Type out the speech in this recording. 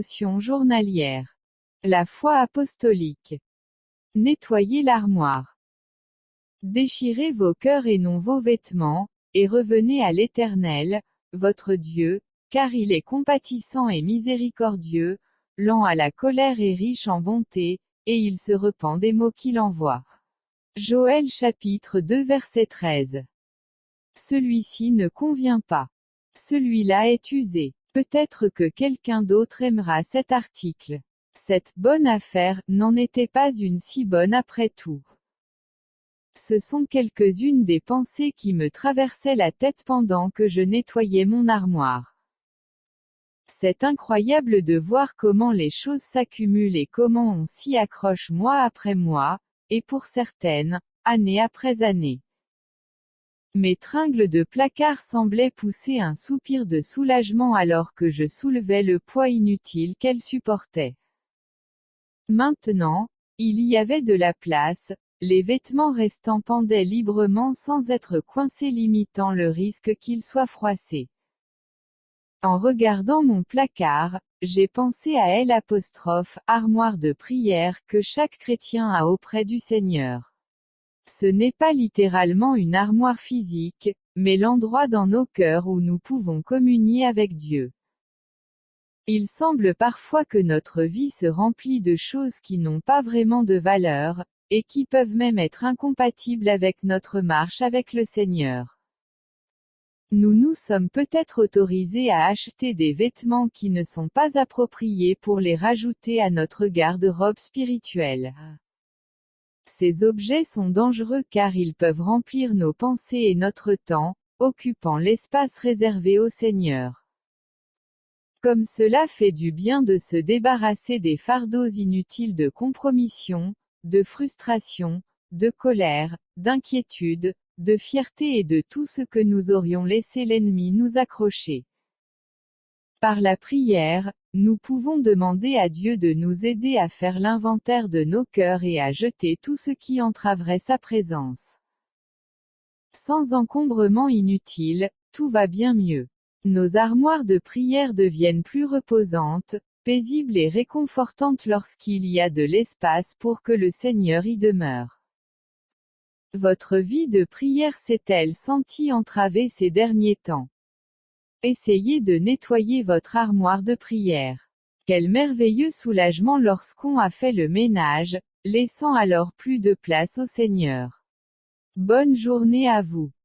Dévotion journalière. La foi apostolique. Nettoyez l'armoire. Déchirez vos cœurs et non vos vêtements, et revenez à l'Éternel, votre Dieu, car il est compatissant et miséricordieux, lent à la colère et riche en bonté, et il se repent des maux qu'il envoie. Joël chapitre 2 verset 13. Celui-ci ne convient pas. Celui-là est usé. Peut-être que quelqu'un d'autre aimera cet article. Cette bonne affaire n'en était pas une si bonne après tout. Ce sont quelques-unes des pensées qui me traversaient la tête pendant que je nettoyais mon armoire. C'est incroyable de voir comment les choses s'accumulent et comment on s'y accroche mois après mois, et pour certaines, année après année. Mes tringles de placard semblaient pousser un soupir de soulagement alors que je soulevais le poids inutile qu'elles supportaient. Maintenant, il y avait de la place, les vêtements restants pendaient librement sans être coincés limitant le risque qu'ils soient froissés. En regardant mon placard, j'ai pensé à armoire de prière que chaque chrétien a auprès du Seigneur. Ce n'est pas littéralement une armoire physique, mais l'endroit dans nos cœurs où nous pouvons communier avec Dieu. Il semble parfois que notre vie se remplit de choses qui n'ont pas vraiment de valeur, et qui peuvent même être incompatibles avec notre marche avec le Seigneur. Nous nous sommes peut-être autorisés à acheter des vêtements qui ne sont pas appropriés pour les rajouter à notre garde-robe spirituelle. Ces objets sont dangereux car ils peuvent remplir nos pensées et notre temps, occupant l'espace réservé au Seigneur. Comme cela fait du bien de se débarrasser des fardeaux inutiles de compromission, de frustration, de colère, d'inquiétude, de fierté et de tout ce que nous aurions laissé l'ennemi nous accrocher. Par la prière, nous pouvons demander à Dieu de nous aider à faire l'inventaire de nos cœurs et à jeter tout ce qui entraverait sa présence. Sans encombrement inutile, tout va bien mieux. Nos armoires de prière deviennent plus reposantes, paisibles et réconfortantes lorsqu'il y a de l'espace pour que le Seigneur y demeure. Votre vie de prière s'est-elle sentie entravée ces derniers temps? Essayez de nettoyer votre armoire de prière. Quel merveilleux soulagement lorsqu'on a fait le ménage, laissant alors plus de place au Seigneur. Bonne journée à vous.